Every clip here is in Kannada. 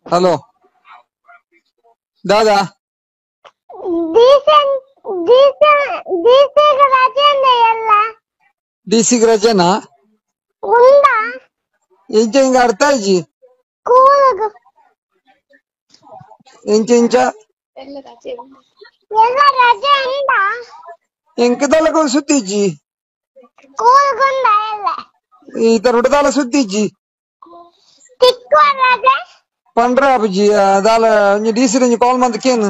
ಹಲೋ ದಾದಾ ಡಿಸಿಗೆ ರಜೆನಾ ಎಂಚ ಹಿಂಗ ಅರ್ಥ ಆಯ್ಜಿ ಎಂಚ ಎಂಚ ಎಂಕದಲ್ಲ ಸುತ್ತಿಜ್ಜಿ ಈ ರುಡದಾಲ ಸುತ್ತಿಜ್ಜಿ पंद्रह बजी दाल डीसी कॉल मंद केन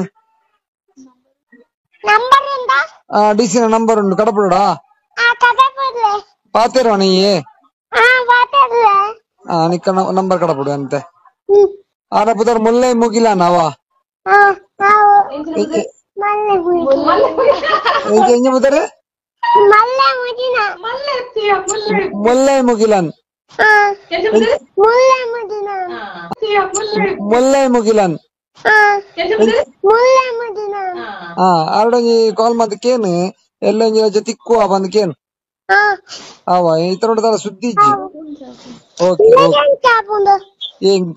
डीसी नंबर उंडु कड़पड़ा पातेरा नी निक नंबर कड़पड़ु अंते आर पुदर मुल्ले मुगिला नावा ಎಂಜ ಮುದರೆ ಮುಲ್ಲೆ ಮುಗಿಲನ್ ಮುಲ್ಲೆ ಮುಗಿಲನ್ ಆರಡಂಜಿ ಕಾಲ್ ಮತ್ ಕೇನ್ ಎಲ್ಲಂಜಿ ರಜೆ ತಿಕ್ಕು ಬಂದ್ ಕೇನ್ ಅವ ಇತರ ಸುದ್ದಿ ಇಜ್ಜಿ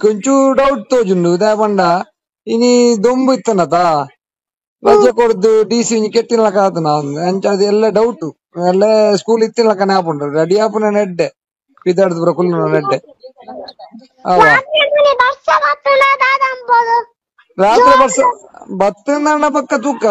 కొంచెం డౌట్ తోజుండు దేపండ ఇని దొంబు ఇత్తనత ರಜೆ ಕೊಡ್ದು ಡಿಸಿ ಕೆತ್ತಿನ ಕಾದು ನಾವು ಅದು ಎಲ್ಲ ಡೌಟ್ ಎಲ್ಲ ಸ್ಕೂಲ್ ಇತ್ತಿನ ನೆಪುಂಡು ರೆಡಿ ಆಪುನ ನೆಡ್ಡೆ ಬಿದ್ದಾಡ್ದು ಬರ ಕುಲ್ಲು ನೆಡ್ಡೆ ರಾತ್ರಿ ಬರ್ಸ ಬತ್ತಂದ ಪಕ್ಕ ತೂಕ